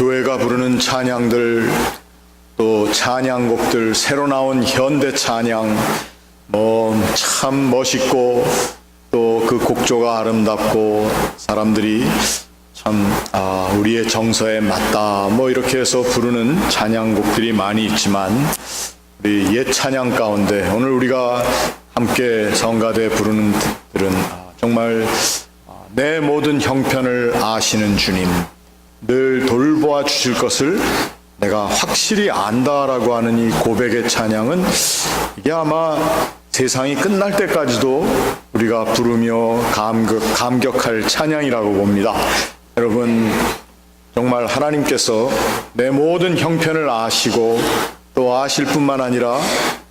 교회가 부르는 찬양들, 또 찬양곡들, 새로 나온 현대 찬양, 참 멋있고 또 그 곡조가 아름답고 사람들이 참 우리의 정서에 맞다 이렇게 해서 부르는 찬양곡들이 많이 있지만, 우리 옛 찬양 가운데 오늘 우리가 함께 성가대 부르는 들은 정말 내 모든 형편을 아시는 주님, 늘 돌보아 주실 것을 내가 확실히 안다라고 하는 이 고백의 찬양은, 이게 아마 세상이 끝날 때까지도 우리가 부르며 감격할 찬양이라고 봅니다. 여러분, 정말 하나님께서 내 모든 형편을 아시고 또 아실 뿐만 아니라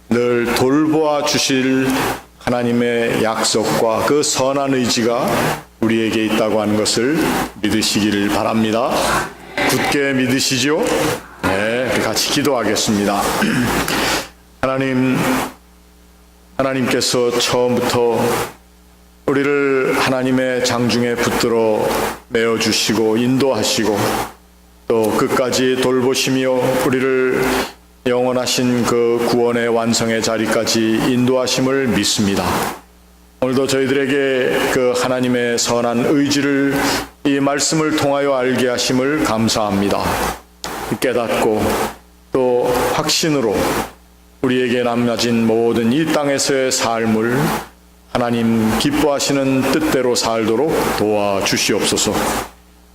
늘 돌보아 주실 하나님의 약속과 그 선한 의지가 우리에게 있다고 하는 것을 믿으시기를 바랍니다. 굳게 믿으시죠? 네, 같이 기도하겠습니다. 하나님께서 처음부터 우리를 하나님의 장중에 붙들어 메어주시고 인도하시고 또 끝까지 돌보시며 우리를 영원하신 그 구원의 완성의 자리까지 인도하심을 믿습니다. 오늘도 저희들에게 그 하나님의 선한 의지를 이 말씀을 통하여 알게 하심을 감사합니다. 깨닫고 또 확신으로 우리에게 남겨진 모든 이 땅에서의 삶을 하나님 기뻐하시는 뜻대로 살도록 도와주시옵소서.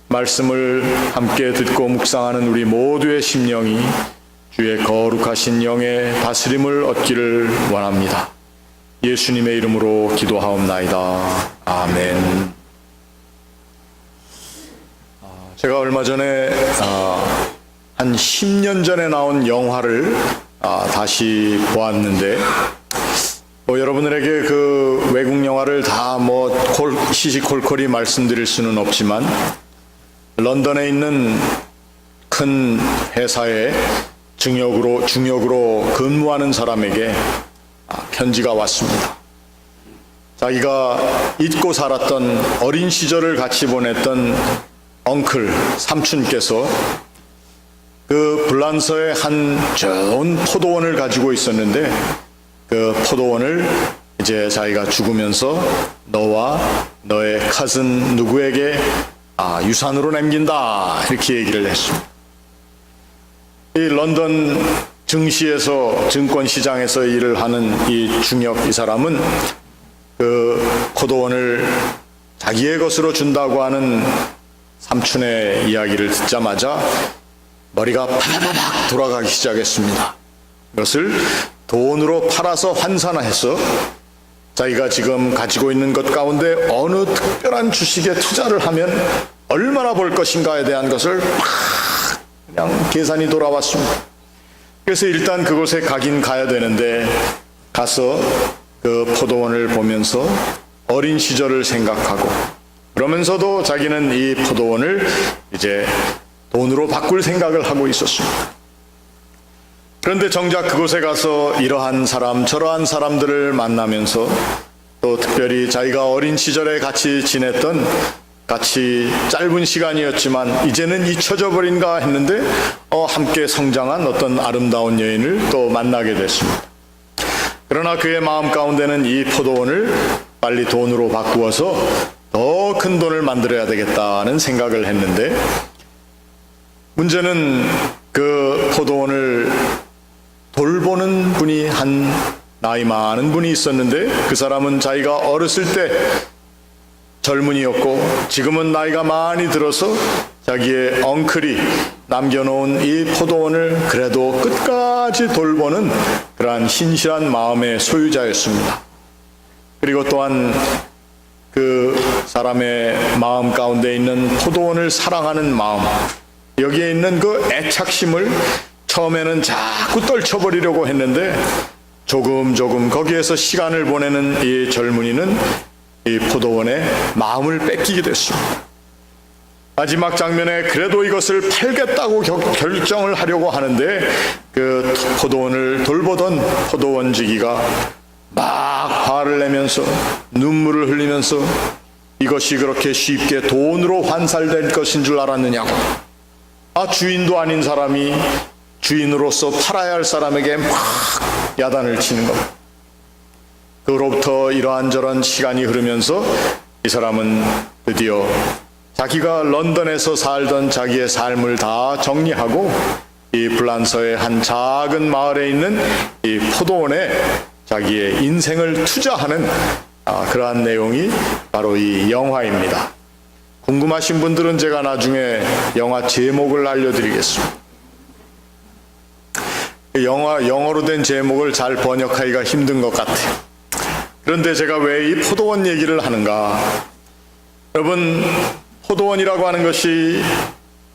말씀을 함께 듣고 묵상하는 우리 모두의 심령이 주의 거룩하신 영의 다스림을 얻기를 원합니다. 예수님의 이름으로 기도하옵나이다. 아멘. 제가 얼마 전에 한 10년 전에 나온 영화를 다시 보았는데, 여러분들에게 그 외국 영화를 다 시시콜콜이 말씀드릴 수는 없지만, 런던에 있는 큰 회사에 중역으로 근무하는 사람에게 편지가 왔습니다. 자기가 잊고 살았던 어린 시절을 같이 보냈던 삼촌께서 그 불란서의 한 좋은 포도원을 가지고 있었는데, 그 포도원을 이제 자기가 죽으면서 너와 너의 카슨 누구에게 유산으로 남긴다 이렇게 얘기를 했습니다. 이 런던 증시에서 증권시장에서 일을 하는 이 중역 이 사람은 그 포도원을 자기의 것으로 준다고 하는 삼촌의 이야기를 듣자마자 머리가 파바바박 돌아가기 시작했습니다. 이것을 돈으로 팔아서 환산해서 자기가 지금 가지고 있는 것 가운데 어느 특별한 주식에 투자를 하면 얼마나 벌 것인가에 대한 것을 그냥 계산이 돌아왔습니다. 그래서 일단 그곳에 가긴 가야 되는데, 가서 그 포도원을 보면서 어린 시절을 생각하고, 그러면서도 자기는 이 포도원을 이제 돈으로 바꿀 생각을 하고 있었습니다. 그런데 정작 그곳에 가서 이러한 사람 저러한 사람들을 만나면서, 또 특별히 자기가 어린 시절에 같이 지냈던, 같이 짧은 시간이었지만 이제는 잊혀져 버린가 했는데 함께 성장한 어떤 아름다운 여인을 또 만나게 됐습니다. 그러나 그의 마음 가운데는 이 포도원을 빨리 돈으로 바꾸어서 더 큰 돈을 만들어야 되겠다는 생각을 했는데, 문제는 그 포도원을 돌보는 분이 한 나이 많은 분이 있었는데, 그 사람은 자기가 어렸을 때 젊은이였고 지금은 나이가 많이 들어서 자기의 엉클이 남겨놓은 이 포도원을 그래도 끝까지 돌보는 그러한 신실한 마음의 소유자였습니다. 그리고 또한 그 사람의 마음 가운데 있는 포도원을 사랑하는 마음, 여기에 있는 그 애착심을 처음에는 자꾸 떨쳐버리려고 했는데, 조금 거기에서 시간을 보내는 이 젊은이는 이 포도원의 마음을 뺏기게 됐습니다. 마지막 장면에 그래도 이것을 팔겠다고 결정을 하려고 하는데, 그 포도원을 돌보던 포도원지기가 막 화를 내면서 눈물을 흘리면서 이것이 그렇게 쉽게 돈으로 환산될 것인 줄 알았느냐고, 주인도 아닌 사람이 주인으로서 팔아야 할 사람에게 막 야단을 치는 겁니다. 그로부터 이러한저런 시간이 흐르면서 이 사람은 드디어 자기가 런던에서 살던 자기의 삶을 다 정리하고 이 불란서의 한 작은 마을에 있는 이 포도원에 자기의 인생을 투자하는 그러한 내용이 바로 이 영화입니다. 궁금하신 분들은 제가 나중에 영화 제목을 알려드리겠습니다. 영어로 된 제목을 잘 번역하기가 힘든 것 같아요. 그런데 제가 왜 이 포도원 얘기를 하는가? 여러분, 포도원이라고 하는 것이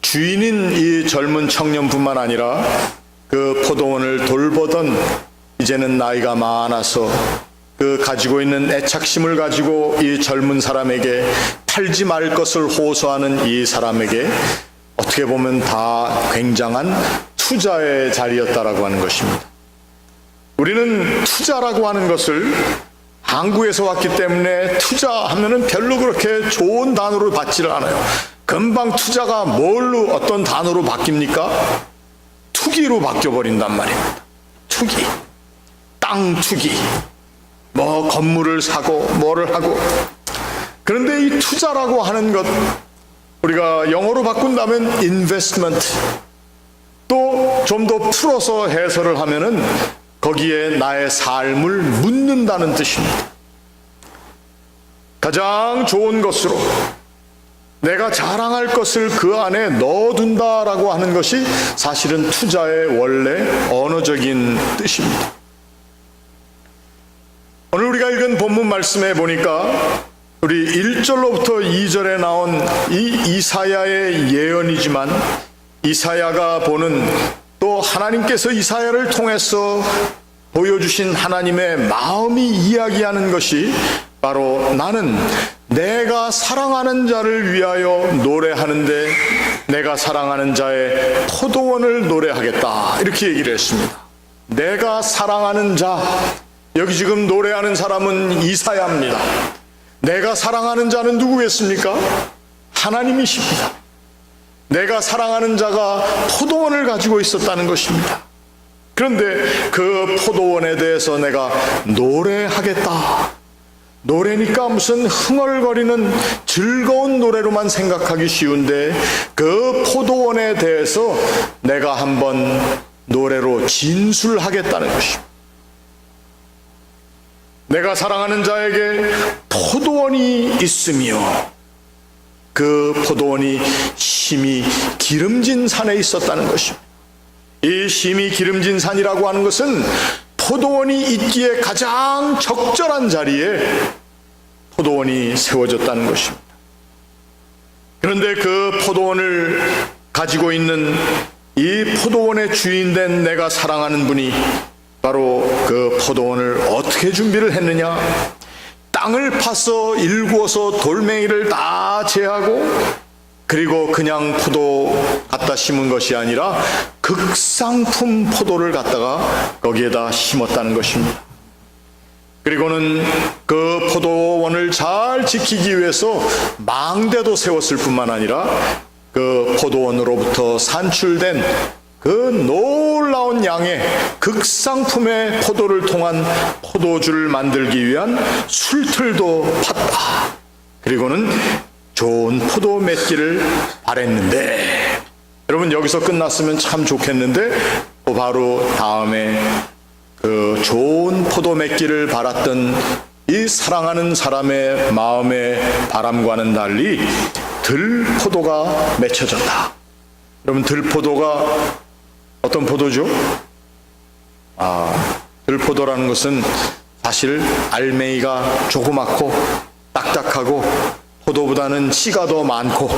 주인인 이 젊은 청년뿐만 아니라 그 포도원을 돌보던 이제는 나이가 많아서 그 가지고 있는 애착심을 가지고 이 젊은 사람에게 팔지 말 것을 호소하는 이 사람에게 어떻게 보면 다 굉장한 투자의 자리였다라고 하는 것입니다. 우리는 투자라고 하는 것을 한국에서 왔기 때문에 투자하면은 별로 그렇게 좋은 단어로 받지를 않아요. 금방 투자가 뭘로 어떤 단어로 바뀝니까? 투기로 바뀌어버린단 말입니다. 투기, 땅 투기, 뭐 건물을 사고 뭐를 하고. 그런데 이 투자라고 하는 것, 우리가 영어로 바꾼다면 investment, 또 좀 더 풀어서 해설을 하면은 거기에 나의 삶을 묻는다는 뜻입니다. 가장 좋은 것으로 내가 자랑할 것을 그 안에 넣어둔다라고 하는 것이 사실은 투자의 원래 언어적인 뜻입니다. 오늘 우리가 읽은 본문 말씀에 보니까 우리 1절로부터 2절에 나온 이 이사야의 예언이지만 이사야가 보는 또 하나님께서 이사야를 통해서 보여주신 하나님의 마음이 이야기하는 것이 바로 나는 내가 사랑하는 자를 위하여 노래하는데 내가 사랑하는 자의 포도원을 노래하겠다, 이렇게 얘기를 했습니다. 내가 사랑하는 자, 여기 지금 노래하는 사람은 이사야입니다. 내가 사랑하는 자는 누구겠습니까? 하나님이십니다. 내가 사랑하는 자가 포도원을 가지고 있었다는 것입니다. 그런데 그 포도원에 대해서 내가 노래하겠다. 노래니까 무슨 흥얼거리는 즐거운 노래로만 생각하기 쉬운데 그 포도원에 대해서 내가 한번 노래로 진술하겠다는 것입니다. 내가 사랑하는 자에게 포도원이 있으며 그 포도원이 심히 기름진 산에 있었다는 것입니다. 이 심히 기름진 산이라고 하는 것은 포도원이 있기에 가장 적절한 자리에 포도원이 세워졌다는 것입니다. 그런데 그 포도원을 가지고 있는 이 포도원의 주인된 내가 사랑하는 분이 바로 그 포도원을 어떻게 준비를 했느냐? 땅을 파서 일구어서 돌멩이를 다 제하고 그리고 그냥 포도 갖다 심은 것이 아니라 극상품 포도를 갖다가 거기에다 심었다는 것입니다. 그리고는 그 포도원을 잘 지키기 위해서 망대도 세웠을 뿐만 아니라 그 포도원으로부터 산출된 그 놀라운 양의 극상품의 포도를 통한 포도주를 만들기 위한 술틀도 팠다. 그리고는 좋은 포도 맺기를 바랬는데, 여러분 여기서 끝났으면 참 좋겠는데 또 바로 다음에 그 좋은 포도 맺기를 바랐던 이 사랑하는 사람의 마음의 바람과는 달리 들포도가 맺혀졌다. 여러분 들포도가 어떤 포도죠? 들포도라는 것은 사실 알맹이가 조그맣고 딱딱하고 포도보다는 씨가 더 많고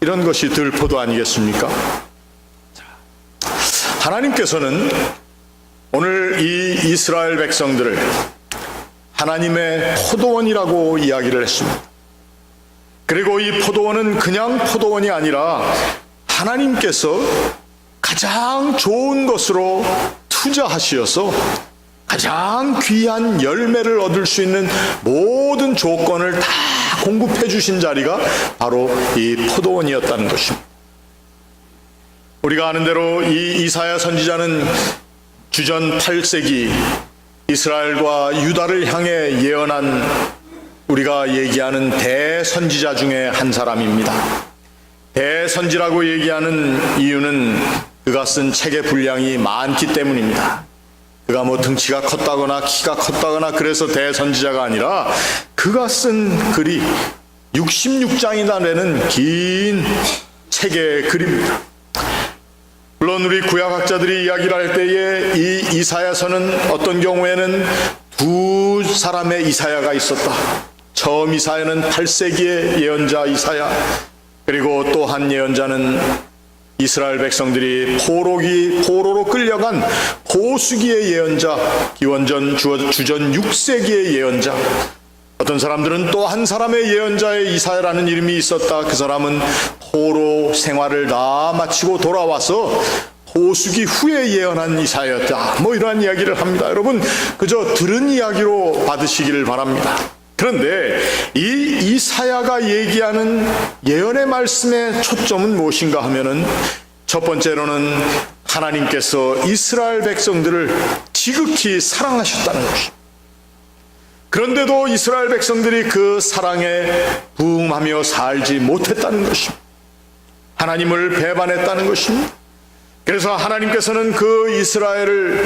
이런 것이 들포도 아니겠습니까? 하나님께서는 오늘 이 이스라엘 백성들을 하나님의 포도원이라고 이야기를 했습니다. 그리고 이 포도원은 그냥 포도원이 아니라 하나님께서 가장 좋은 것으로 투자하시어서 가장 귀한 열매를 얻을 수 있는 모든 조건을 다 공급해 주신 자리가 바로 이 포도원이었다는 것입니다. 우리가 아는 대로 이 이사야 선지자는 주전 8세기 이스라엘과 유다를 향해 예언한 우리가 얘기하는 대선지자 중에 한 사람입니다. 대선지라고 얘기하는 이유는 그가 쓴 책의 분량이 많기 때문입니다. 그가 뭐 등치가 컸다거나 키가 컸다거나 그래서 대선지자가 아니라 그가 쓴 글이 66장이나 되는 긴 책의 글입니다. 물론 우리 구약학자들이 이야기를 할 때에 이 이사야서는 어떤 경우에는 두 사람의 이사야가 있었다. 처음 이사야는 8세기의 예언자 이사야, 그리고 또 한 예언자는 이스라엘 백성들이 포로로 끌려간 포수기의 예언자, 기원전 주전 6세기의 예언자. 어떤 사람들은 또 한 사람의 예언자의 이사야라는 이름이 있었다. 그 사람은 포로 생활을 다 마치고 돌아와서 포수기 후에 예언한 이사야였다. 뭐 이러한 이야기를 합니다. 여러분 그저 들은 이야기로 받으시기를 바랍니다. 그런데 이 이사야가 얘기하는 예언의 말씀의 초점은 무엇인가 하면은 첫 번째로는 하나님께서 이스라엘 백성들을 지극히 사랑하셨다는 것입니다. 그런데도 이스라엘 백성들이 그 사랑에 부응하며 살지 못했다는 것입니다. 하나님을 배반했다는 것입니다. 그래서 하나님께서는 그 이스라엘을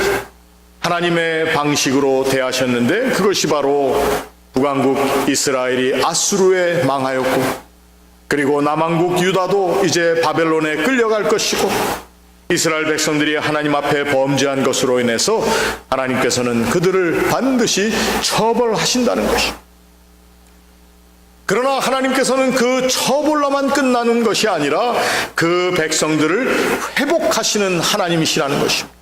하나님의 방식으로 대하셨는데 그것이 바로 북왕국 이스라엘이 아수르에 망하였고, 그리고 남왕국 유다도 이제 바벨론에 끌려갈 것이고, 이스라엘 백성들이 하나님 앞에 범죄한 것으로 인해서 하나님께서는 그들을 반드시 처벌하신다는 것입니다. 그러나 하나님께서는 그 처벌로만 끝나는 것이 아니라 그 백성들을 회복하시는 하나님이시라는 것입니다.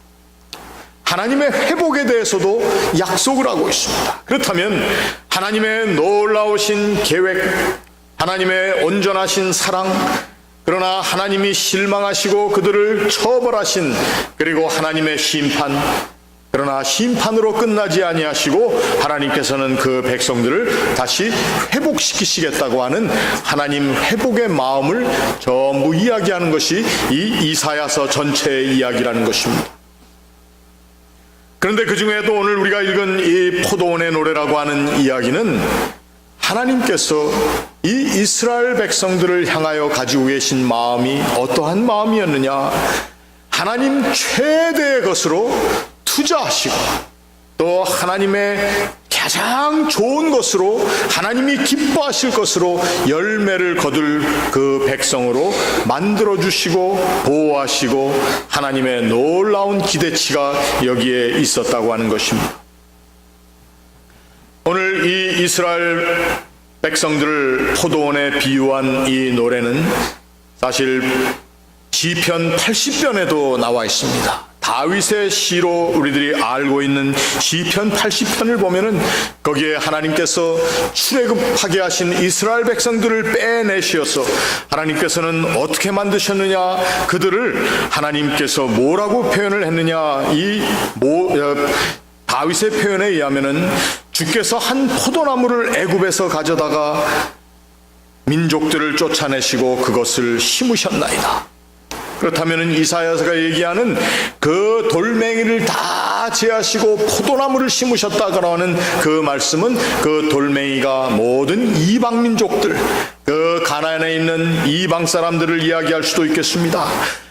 하나님의 회복에 대해서도 약속을 하고 있습니다. 그렇다면 하나님의 놀라우신 계획, 하나님의 온전하신 사랑, 그러나 하나님이 실망하시고 그들을 처벌하신, 그리고 하나님의 심판, 그러나 심판으로 끝나지 아니하시고 하나님께서는 그 백성들을 다시 회복시키시겠다고 하는 하나님 회복의 마음을 전부 이야기하는 것이 이 이사야서 전체의 이야기라는 것입니다. 그런데 그 중에도 오늘 우리가 읽은 이 포도원의 노래라고 하는 이야기는 하나님께서 이 이스라엘 백성들을 향하여 가지고 계신 마음이 어떠한 마음이었느냐, 하나님 최대의 것으로 투자하시고 또 하나님의 가장 좋은 것으로, 하나님이 기뻐하실 것으로 열매를 거둘 그 백성으로 만들어주시고 보호하시고 하나님의 놀라운 기대치가 여기에 있었다고 하는 것입니다. 오늘 이 이스라엘 백성들을 포도원에 비유한 이 노래는 사실 시편 80편에도 나와 있습니다. 다윗의 시로 우리들이 알고 있는 시편 80편을 보면은 거기에 하나님께서 출애굽하게 하신 이스라엘 백성들을 빼내시어서 하나님께서는 어떻게 만드셨느냐, 그들을 하나님께서 뭐라고 표현을 했느냐, 다윗의 표현에 의하면은 주께서 한 포도나무를 애굽에서 가져다가 민족들을 쫓아내시고 그것을 심으셨나이다. 그렇다면 이사야서가 얘기하는 그 돌멩이를 다 제하시고 포도나무를 심으셨다고 하는 그 말씀은 그 돌멩이가 모든 이방 민족들, 그 가나안에 있는 이방 사람들을 이야기할 수도 있겠습니다.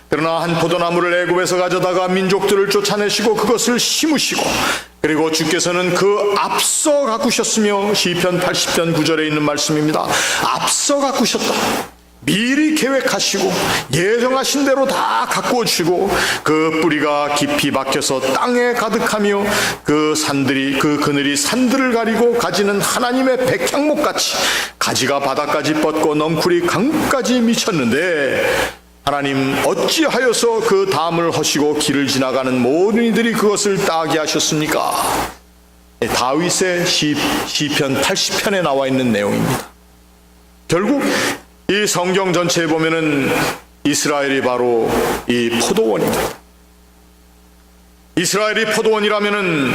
그러나 한 포도나무를 애굽에서 가져다가 민족들을 쫓아내시고 그것을 심으시고, 그리고 주께서는 그 앞서 가꾸셨으며, 시편 80편 9절에 있는 말씀입니다. 앞서 가꾸셨다. 미리 계획하시고 예정하신 대로 다 가꾸어 주시고, 그 뿌리가 깊이 박혀서 땅에 가득하며 그 그늘이 산들을 가리고 가지는 하나님의 백향목같이 가지가 바닥까지 뻗고 넝쿨이 강까지 미쳤는데, 하나님 어찌하여서 그 담을 허시고 길을 지나가는 모든 이들이 그것을 따게 하셨습니까? 다윗의 시편 80편에 나와 있는 내용입니다. 결국 이 성경 전체에 보면은 이스라엘이 바로 이 포도원입니다. 이스라엘이 포도원이라면은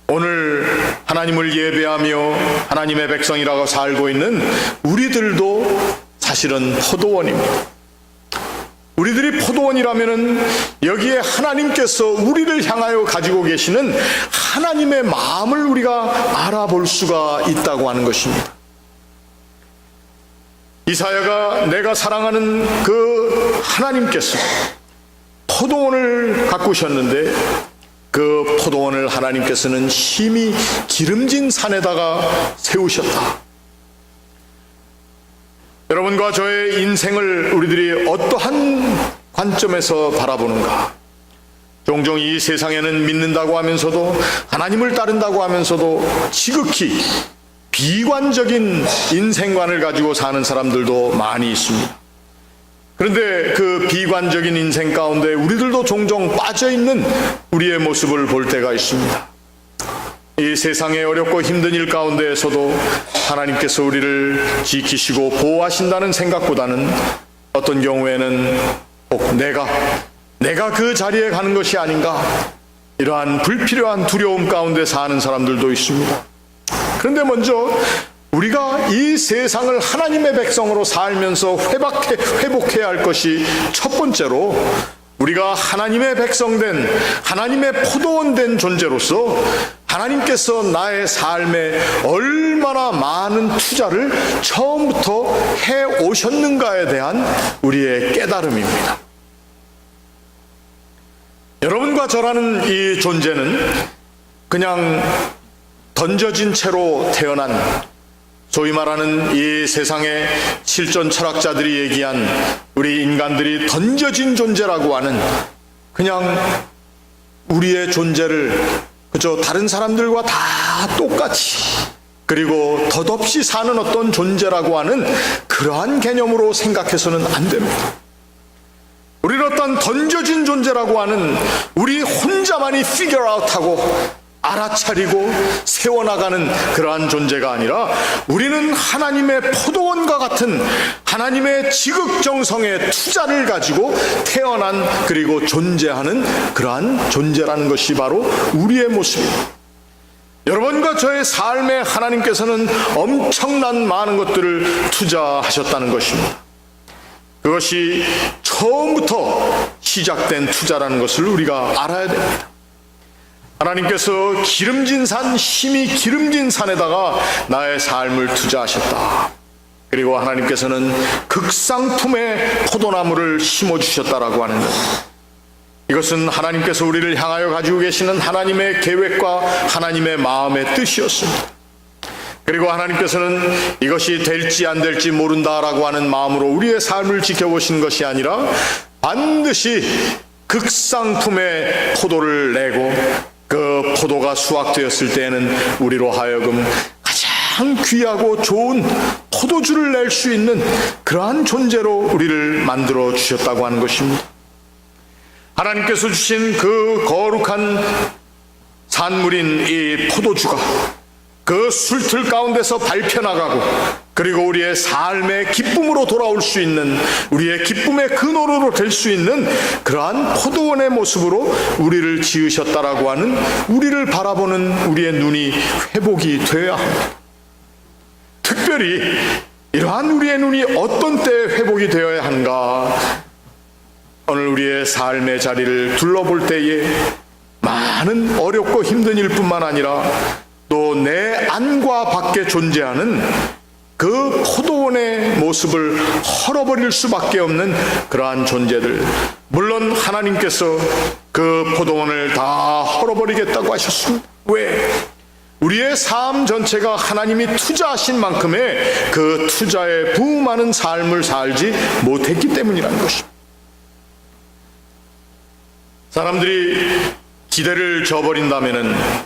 오늘 하나님을 예배하며 하나님의 백성이라고 살고 있는 우리들도 사실은 포도원입니다. 우리들이 포도원이라면은 여기에 하나님께서 우리를 향하여 가지고 계시는 하나님의 마음을 우리가 알아볼 수가 있다고 하는 것입니다. 이사야가 내가 사랑하는 그 하나님께서 포도원을 가꾸셨는데 그 포도원을 하나님께서는 심히 기름진 산에다가 세우셨다. 여러분과 저의 인생을 우리들이 어떠한 관점에서 바라보는가? 종종 이 세상에는 믿는다고 하면서도 하나님을 따른다고 하면서도 지극히 비관적인 인생관을 가지고 사는 사람들도 많이 있습니다. 그런데 그 비관적인 인생 가운데 우리들도 종종 빠져있는 우리의 모습을 볼 때가 있습니다. 이 세상의 어렵고 힘든 일 가운데에서도 하나님께서 우리를 지키시고 보호하신다는 생각보다는 어떤 경우에는 꼭 내가 그 자리에 가는 것이 아닌가, 이러한 불필요한 두려움 가운데 사는 사람들도 있습니다. 그런데 먼저 우리가 이 세상을 하나님의 백성으로 살면서 회복해야 할 것이 첫 번째로 우리가 하나님의 백성된, 하나님의 포도원 된 존재로서 하나님께서 나의 삶에 얼마나 많은 투자를 처음부터 해 오셨는가에 대한 우리의 깨달음입니다. 여러분과 저라는 이 존재는 그냥 던져진 채로 태어난, 소위 말하는 이 세상의 실존 철학자들이 얘기한 우리 인간들이 던져진 존재라고 하는, 그냥 우리의 존재를 그저 다른 사람들과 다 똑같이 그리고 덧없이 사는 어떤 존재라고 하는 그러한 개념으로 생각해서는 안 됩니다. 우리는 어떤 던져진 존재라고 하는, 우리 혼자만이 figure out하고 알아차리고 세워나가는 그러한 존재가 아니라 우리는 하나님의 포도원과 같은 하나님의 지극정성의 투자를 가지고 태어난, 그리고 존재하는 그러한 존재라는 것이 바로 우리의 모습입니다. 여러분과 저의 삶에 하나님께서는 엄청난 많은 것들을 투자하셨다는 것입니다. 그것이 처음부터 시작된 투자라는 것을 우리가 알아야 됩니다. 하나님께서 기름진 산, 심히 기름진 산에다가 나의 삶을 투자하셨다. 그리고 하나님께서는 극상품의 포도나무를 심어주셨다라고 하는 것, 이것은 하나님께서 우리를 향하여 가지고 계시는 하나님의 계획과 하나님의 마음의 뜻이었습니다. 그리고 하나님께서는 이것이 될지 안 될지 모른다라고 하는 마음으로 우리의 삶을 지켜보신 것이 아니라 반드시 극상품의 포도를 내고 그 포도가 수확되었을 때에는 우리로 하여금 가장 귀하고 좋은 포도주를 낼 수 있는 그러한 존재로 우리를 만들어 주셨다고 하는 것입니다. 하나님께서 주신 그 거룩한 산물인 이 포도주가 그 술틀 가운데서 밟혀나가고 그리고 우리의 삶의 기쁨으로 돌아올 수 있는, 우리의 기쁨의 근원으로 될 수 있는 그러한 포도원의 모습으로 우리를 지으셨다라고 하는, 우리를 바라보는 우리의 눈이 회복이 되어야 합니다. 특별히 이러한 우리의 눈이 어떤 때에 회복이 되어야 하는가? 오늘 우리의 삶의 자리를 둘러볼 때에 많은 어렵고 힘든 일뿐만 아니라 또 내 안과 밖에 존재하는 그 포도원의 모습을 헐어버릴 수밖에 없는 그러한 존재들, 물론 하나님께서 그 포도원을 다 헐어버리겠다고 하셨습니다. 왜? 우리의 삶 전체가 하나님이 투자하신 만큼의 그 투자에 부응하는 삶을 살지 못했기 때문이라는 것입니다. 사람들이 기대를 저버린다면은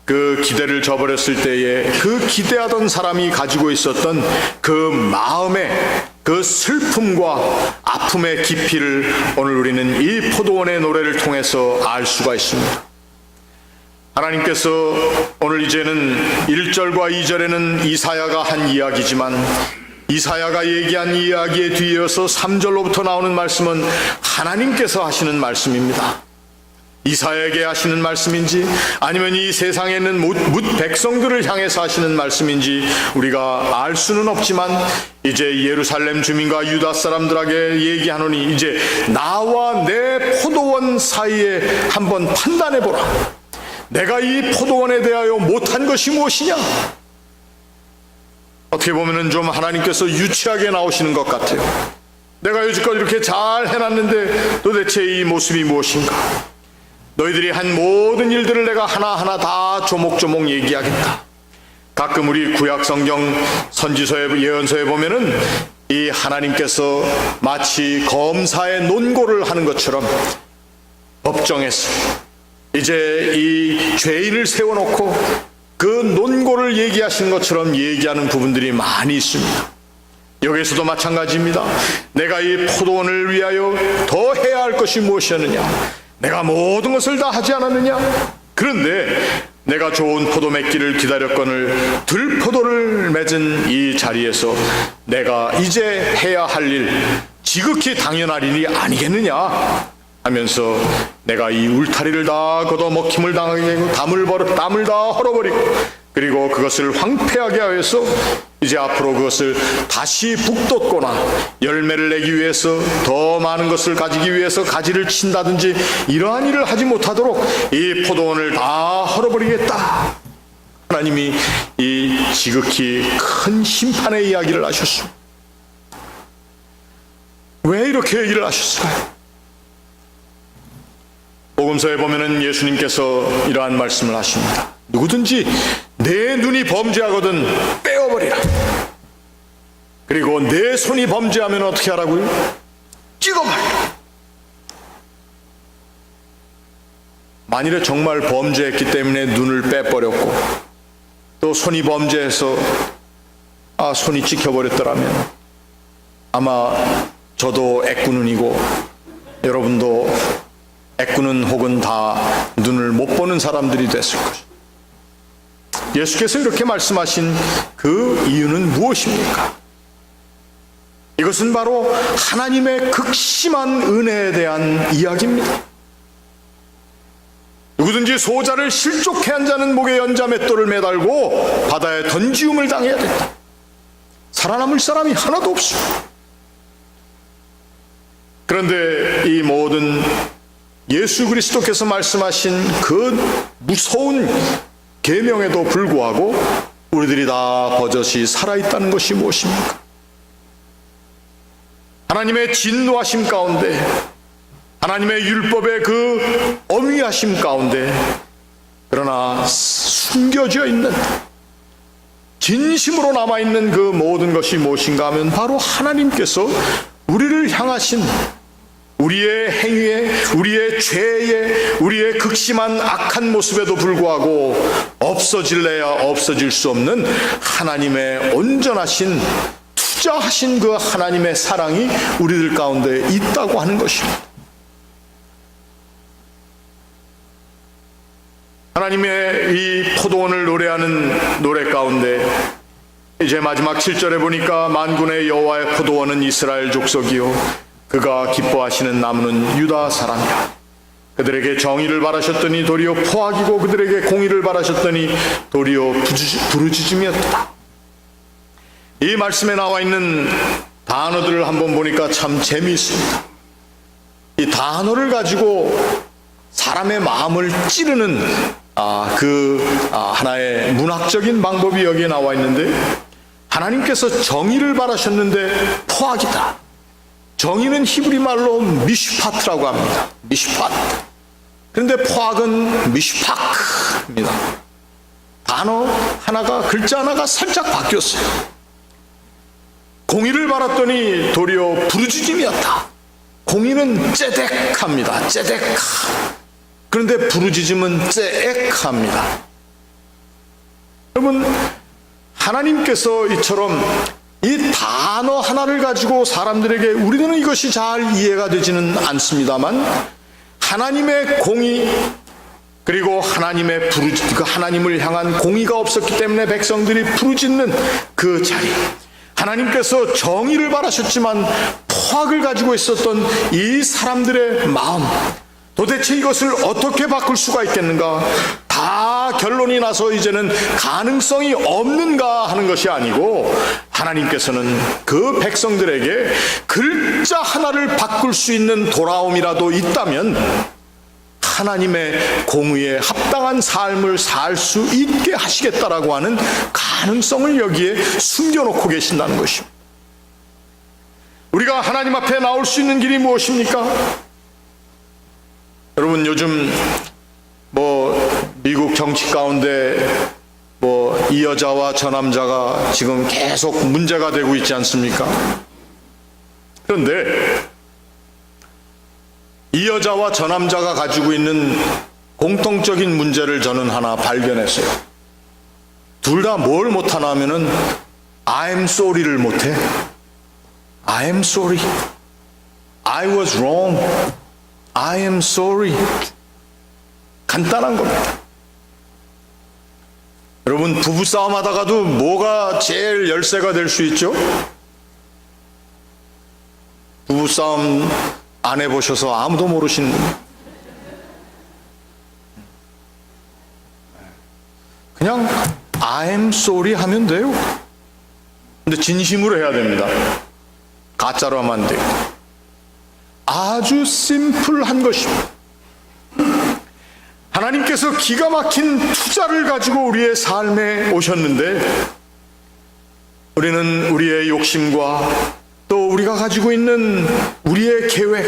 그 기대를 저버렸을 때에 그 기대하던 사람이 가지고 있었던 그 마음의 그 슬픔과 아픔의 깊이를 오늘 우리는 이 포도원의 노래를 통해서 알 수가 있습니다. 하나님께서 오늘 이제는 1절과 2절에는 이사야가 한 이야기지만 이사야가 얘기한 이야기에 뒤이어서 3절로부터 나오는 말씀은 하나님께서 하시는 말씀입니다. 이사야에게 하시는 말씀인지 아니면 이 세상에 있는 뭇 백성들을 향해서 하시는 말씀인지 우리가 알 수는 없지만 이제 예루살렘 주민과 유다 사람들에게 얘기하노니 이제 나와 내 포도원 사이에 한번 판단해보라. 내가 이 포도원에 대하여 못한 것이 무엇이냐? 어떻게 보면 좀 하나님께서 유치하게 나오시는 것 같아요. 내가 여지껏 이렇게 잘 해놨는데 도대체 이 모습이 무엇인가? 너희들이 한 모든 일들을 내가 하나하나 다 조목조목 얘기하겠다. 가끔 우리 구약 성경 선지서에 예언서에 보면은 이 하나님께서 마치 검사의 논고를 하는 것처럼 법정에서 이제 이 죄인을 세워놓고 그 논고를 얘기하시는 것처럼 얘기하는 부분들이 많이 있습니다. 여기에서도 마찬가지입니다. 내가 이 포도원을 위하여 더 해야 할 것이 무엇이었느냐? 내가 모든 것을 다 하지 않았느냐? 그런데 내가 좋은 포도 맺기를 기다렸거늘 들포도를 맺은 이 자리에서 내가 이제 해야 할 일, 지극히 당연할 일이 아니겠느냐 하면서 내가 이 울타리를 다 걷어먹힘을 당하게 되고 땀을 다 헐어버리고 그리고 그것을 황폐하게 하여서 이제 앞으로 그것을 다시 북돋거나 열매를 내기 위해서 더 많은 것을 가지기 위해서 가지를 친다든지 이러한 일을 하지 못하도록 이 포도원을 다 헐어버리겠다. 하나님이 이 지극히 큰 심판의 이야기를 하셨습니다. 왜 이렇게 얘기를 하셨을까요? 복음서에 보면은 예수님께서 이러한 말씀을 하십니다. 누구든지 내 눈이 범죄하거든 빼어버리라. 그리고 내 손이 범죄하면 어떻게 하라고요? 찍어버리라. 만일에 정말 범죄했기 때문에 눈을 빼버렸고 또 손이 범죄해서 손이 찍혀버렸더라면 아마 저도 애꾸눈이고 여러분도 애꾸는 혹은 다 눈을 못 보는 사람들이 됐을 것입니다. 예수께서 이렇게 말씀하신 그 이유는 무엇입니까? 이것은 바로 하나님의 극심한 은혜에 대한 이야기입니다. 누구든지 소자를 실족해 한 자는 목에 연자 맷돌을 매달고 바다에 던지움을 당해야 된다. 살아남을 사람이 하나도 없습니다. 그런데 이 모든 예수 그리스도께서 말씀하신 그 무서운 계명에도 불구하고 우리들이 다 버젓이 살아있다는 것이 무엇입니까? 하나님의 진노하심 가운데 하나님의 율법의 그 엄위하심 가운데 그러나 숨겨져 있는 진심으로 남아있는 그 모든 것이 무엇인가 하면 바로 하나님께서 우리를 향하신 우리의 행위에, 우리의 죄에, 우리의 극심한 악한 모습에도 불구하고 없어질래야 없어질 수 없는 하나님의 온전하신 투자하신 그 하나님의 사랑이 우리들 가운데 있다고 하는 것입니다. 하나님의 이 포도원을 노래하는 노래 가운데 이제 마지막 7절에 보니까 만군의 여호와의 포도원은 이스라엘 족속이요 그가 기뻐하시는 나무는 유다 사람이라. 그들에게 정의를 바라셨더니 도리어 포악이고 그들에게 공의를 바라셨더니 도리어 부르짖음이었다. 이 말씀에 나와 있는 단어들을 한번 보니까 참 재미있습니다. 이 단어를 가지고 사람의 마음을 찌르는 하나의 문학적인 방법이 여기에 나와 있는데 하나님께서 정의를 바라셨는데 포악이다. 정의는 히브리 말로 미슈파트라고 합니다. 미슈파트. 그런데 포악은 미슈파크입니다. 단어 하나가, 글자 하나가 살짝 바뀌었어요. 공의를 바랐더니 도리어 부르짖음이었다. 공의는 째덱합니다. 째덱하. 그런데 부르짖음은 째액합니다. 여러분, 하나님께서 이처럼 이 단어 하나를 가지고 사람들에게 우리는 이것이 잘 이해가 되지는 않습니다만 하나님의 공의 그리고 하나님의 하나님을 향한 공의가 없었기 때문에 백성들이 부르짖는 그 자리, 하나님께서 정의를 바라셨지만 포악을 가지고 있었던 이 사람들의 마음, 도대체 이것을 어떻게 바꿀 수가 있겠는가? 다 결론이 나서 이제는 가능성이 없는가 하는 것이 아니고, 하나님께서는 그 백성들에게 글자 하나를 바꿀 수 있는 돌아옴이라도 있다면 하나님의 공의에 합당한 삶을 살 수 있게 하시겠다라고 하는 가능성을 여기에 숨겨놓고 계신다는 것입니다. 우리가 하나님 앞에 나올 수 있는 길이 무엇입니까? 여러분, 요즘 미국 정치 가운데 이 여자와 저 남자가 지금 계속 문제가 되고 있지 않습니까? 그런데 이 여자와 저 남자가 가지고 있는 공통적인 문제를 저는 하나 발견했어요. 둘 다 뭘 못하나 하면은 I'm sorry를 못해. I am sorry. I was wrong. I am sorry. 간단한 겁니다. 여러분, 부부싸움 하다가도 뭐가 제일 열쇠가 될 수 있죠? 부부싸움 안 해보셔서 아무도 모르시는 분이에요. 그냥 I am sorry 하면 돼요. 근데 진심으로 해야 됩니다. 가짜로 하면 안 돼요. 아주 심플한 것입니다. 하나님께서 기가 막힌 투자를 가지고 우리의 삶에 오셨는데, 우리는 우리의 욕심과 또 우리가 가지고 있는 우리의 계획,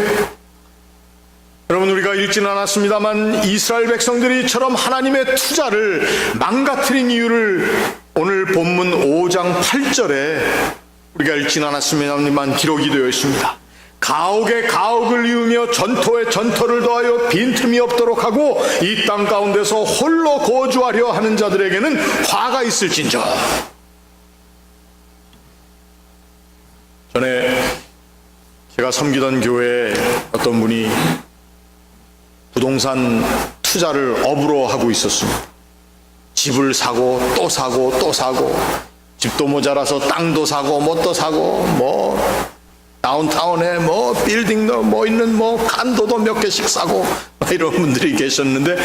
여러분, 우리가 읽지는 않았습니다만 이스라엘 백성들이 이처럼 하나님의 투자를 망가뜨린 이유를 오늘 본문 5장 8절에 우리가 읽지는 않았습니다만 기록이 되어 있습니다. 가옥에 가옥을 이으며 전토에 전토를 더하여 빈틈이 없도록 하고 이 땅 가운데서 홀로 거주하려 하는 자들에게는 화가 있을진저. 전에 제가 섬기던 교회에 어떤 분이 부동산 투자를 업으로 하고 있었습니다. 집을 사고 또 사고 또 사고, 집도 모자라서 땅도 사고 뭣도 사고, 다운타운에 빌딩도 있는 간도도 몇 개씩 사고 이런 분들이 계셨는데,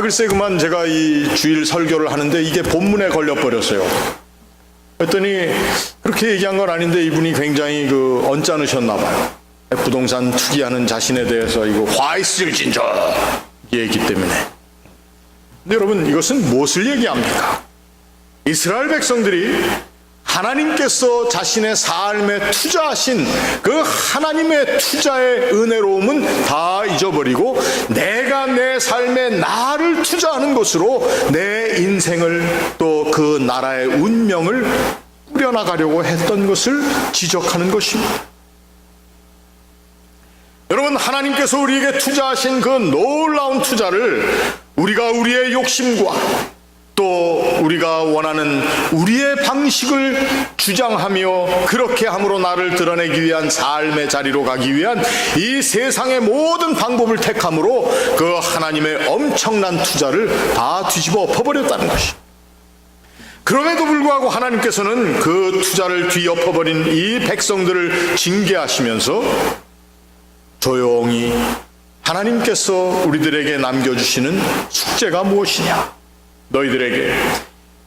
글쎄 그만 제가 이 주일 설교를 하는데 이게 본문에 걸려버렸어요. 그랬더니 그렇게 얘기한 건 아닌데 이분이 굉장히 언짢으셨나 봐요. 부동산 투기하는 자신에 대해서 이거 화 있을진저 얘기 때문에. 근데 여러분, 이것은 무엇을 얘기합니까? 이스라엘 백성들이 하나님께서 자신의 삶에 투자하신 그 하나님의 투자의 은혜로움은 다 잊어버리고 내가 내 삶에 나를 투자하는 것으로 내 인생을 또 그 나라의 운명을 꾸려나가려고 했던 것을 지적하는 것입니다. 여러분, 하나님께서 우리에게 투자하신 그 놀라운 투자를 우리가 우리의 욕심과 또 우리가 원하는 우리의 방식을 주장하며 그렇게 함으로 나를 드러내기 위한 삶의 자리로 가기 위한 이 세상의 모든 방법을 택함으로 그 하나님의 엄청난 투자를 다 뒤집어 엎어버렸다는 것입니다. 그럼에도 불구하고 하나님께서는 그 투자를 뒤엎어버린 이 백성들을 징계하시면서 조용히 하나님께서 우리들에게 남겨주시는 숙제가 무엇이냐? 너희들에게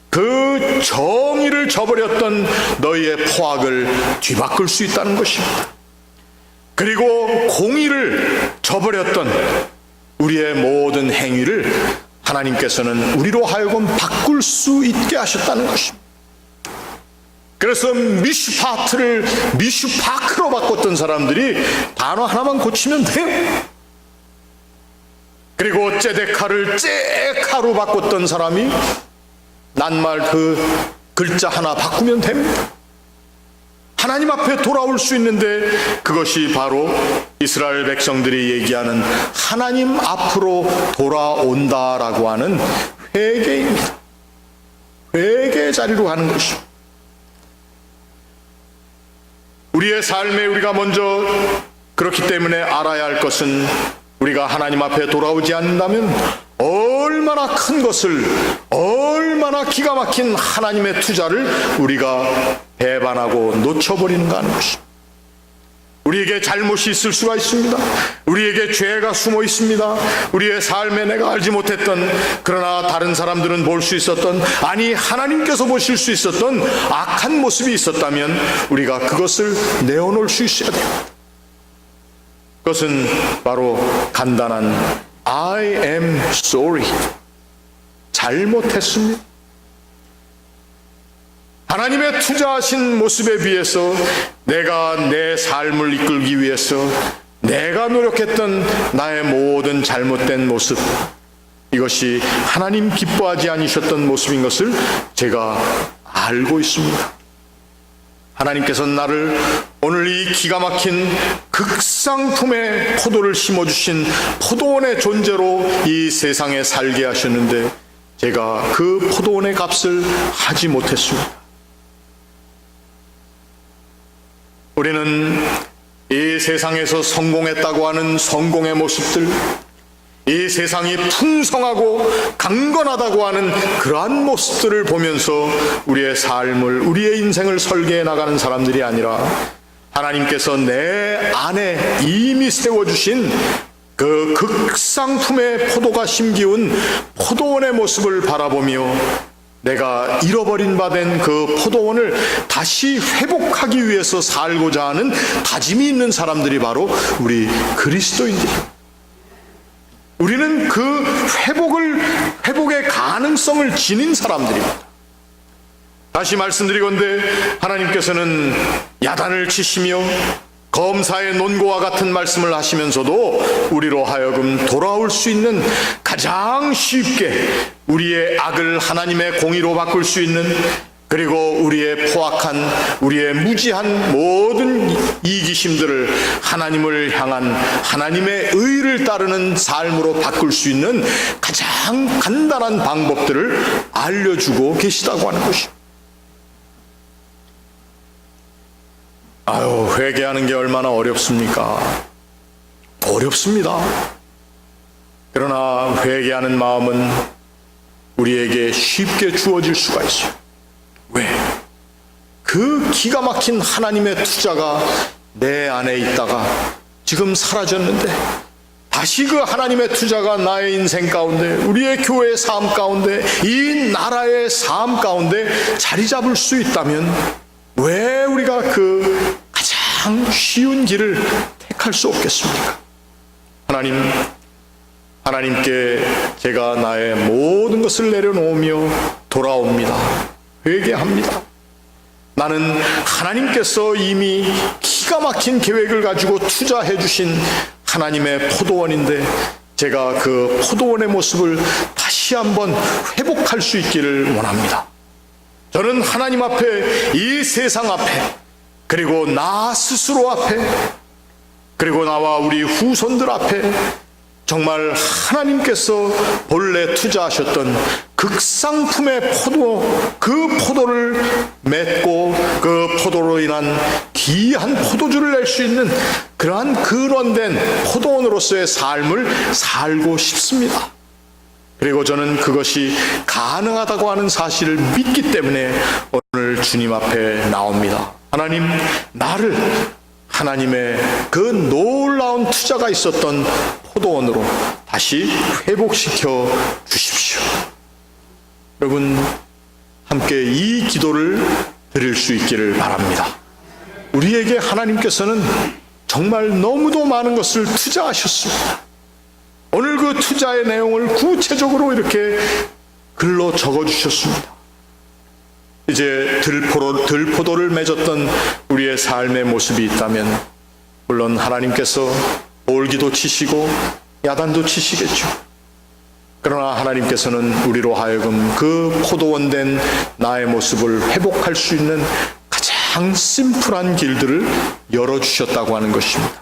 그 정의를 저버렸던 너희의 포악을 뒤바꿀 수 있다는 것입니다. 그리고 공의를 저버렸던 우리의 모든 행위를 하나님께서는 우리로 하여금 바꿀 수 있게 하셨다는 것입니다. 그래서 미슈파트를 미슈파크로 바꿨던 사람들이 단어 하나만 고치면 돼요. 그리고 째데카를 째카로 바꿨던 사람이 낱말 그 글자 하나 바꾸면 됩니다. 하나님 앞에 돌아올 수 있는데 그것이 바로 이스라엘 백성들이 얘기하는 하나님 앞으로 돌아온다라고 하는 회개입니다. 회개의 자리로 가는 것입니다. 우리의 삶에 우리가 먼저 그렇기 때문에 알아야 할 것은 우리가 하나님 앞에 돌아오지 않는다면 얼마나 큰 것을, 얼마나 기가 막힌 하나님의 투자를 우리가 배반하고 놓쳐버리는가 하는 것입니다. 우리에게 잘못이 있을 수가 있습니다. 우리에게 죄가 숨어 있습니다. 우리의 삶에 내가 알지 못했던, 그러나 다른 사람들은 볼 수 있었던, 아니 하나님께서 보실 수 있었던 악한 모습이 있었다면 우리가 그것을 내어놓을 수 있어야 됩니다. 그것은 바로 간단한 I am sorry, 잘못했습니다. 하나님의 투자하신 모습에 비해서 내가 내 삶을 이끌기 위해서 내가 노력했던 나의 모든 잘못된 모습, 이것이 하나님 기뻐하지 않으셨던 모습인 것을 제가 알고 있습니다. 하나님께서는 나를 오늘 이 기가 막힌 극상품의 포도를 심어주신 포도원의 존재로 이 세상에 살게 하셨는데 제가 그 포도원의 값을 하지 못했습니다. 우리는 이 세상에서 성공했다고 하는 성공의 모습들, 이 세상이 풍성하고 강건하다고 하는 그러한 모습들을 보면서 우리의 삶을, 우리의 인생을 설계해 나가는 사람들이 아니라 하나님께서 내 안에 이미 세워주신 그 극상품의 포도가 심기운 포도원의 모습을 바라보며 내가 잃어버린 바 된 그 포도원을 다시 회복하기 위해서 살고자 하는 다짐이 있는 사람들이 바로 우리 그리스도인들입니다. 우리는 그 회복의 가능성을 지닌 사람들입니다. 다시 말씀드리건대 하나님께서는 야단을 치시며 검사의 논고와 같은 말씀을 하시면서도 우리로 하여금 돌아올 수 있는 가장 쉽게 우리의 악을 하나님의 공의로 바꿀 수 있는, 그리고 우리의 포악한, 우리의 무지한 모든 이기심들을 하나님을 향한 하나님의 의를 따르는 삶으로 바꿀 수 있는 가장 간단한 방법들을 알려주고 계시다고 하는 것입니다. 아유, 회개하는 게 얼마나 어렵습니까? 어렵습니다. 그러나 회개하는 마음은 우리에게 쉽게 주어질 수가 있어요. 왜? 그 기가 막힌 하나님의 투자가 내 안에 있다가 지금 사라졌는데 다시 그 하나님의 투자가 나의 인생 가운데, 우리의 교회의 삶 가운데, 이 나라의 삶 가운데 자리 잡을 수 있다면 왜 우리가 그 가장 쉬운 길을 택할 수 없겠습니까? 하나님께 제가 나의 모든 것을 내려놓으며 돌아옵니다. 회개합니다. 나는 하나님께서 이미 기가 막힌 계획을 가지고 투자해 주신 하나님의 포도원인데 제가 그 포도원의 모습을 다시 한번 회복할 수 있기를 원합니다. 저는 하나님 앞에, 이 세상 앞에, 그리고 나 스스로 앞에, 그리고 나와 우리 후손들 앞에 정말 하나님께서 본래 투자하셨던 극상품의 포도, 그 포도를 맺고 그 포도로 인한 귀한 포도주를 낼 수 있는 그러한 근원된 포도원으로서의 삶을 살고 싶습니다. 그리고 저는 그것이 가능하다고 하는 사실을 믿기 때문에 오늘 주님 앞에 나옵니다. 하나님, 나를 하나님의 그 놀라운 투자가 있었던 포도원으로 다시 회복시켜 주십시오. 여러분, 함께 이 기도를 드릴 수 있기를 바랍니다. 우리에게 하나님께서는 정말 너무도 많은 것을 투자하셨습니다. 오늘 그 투자의 내용을 구체적으로 이렇게 글로 적어주셨습니다. 이제 들포도를 맺었던 우리의 삶의 모습이 있다면 물론 하나님께서 올기도 치시고 야단도 치시겠죠. 그러나 하나님께서는 우리로 하여금 그 포도원된 나의 모습을 회복할 수 있는 가장 심플한 길들을 열어주셨다고 하는 것입니다.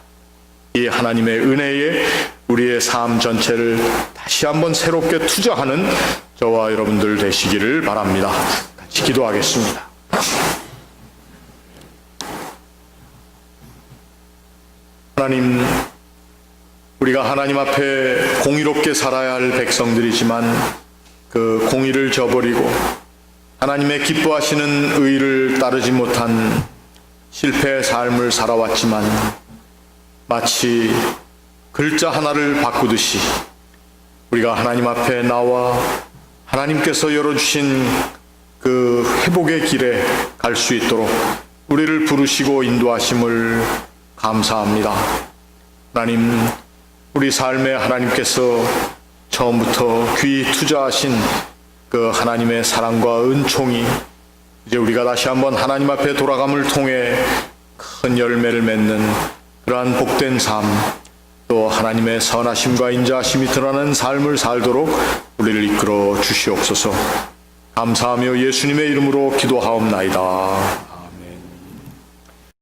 이 하나님의 은혜에 우리의 삶 전체를 다시 한번 새롭게 투자하는 저와 여러분들 되시기를 바랍니다. 같이 기도하겠습니다. 하나님, 우리가 하나님 앞에 공의롭게 살아야 할 백성들이지만 그 공의를 저버리고 하나님의 기뻐하시는 의를 따르지 못한 실패의 삶을 살아왔지만 마치 글자 하나를 바꾸듯이 우리가 하나님 앞에 나와 하나님께서 열어주신 그 회복의 길에 갈 수 있도록 우리를 부르시고 인도하심을 감사합니다. 하나님, 우리 삶에 하나님께서 처음부터 귀히 투자하신 그 하나님의 사랑과 은총이 이제 우리가 다시 한번 하나님 앞에 돌아감을 통해 큰 열매를 맺는 그러한 복된 삶, 또 하나님의 선하심과 인자하심이 드러나는 삶을 살도록 우리를 이끌어 주시옵소서. 감사하며 예수님의 이름으로 기도하옵나이다.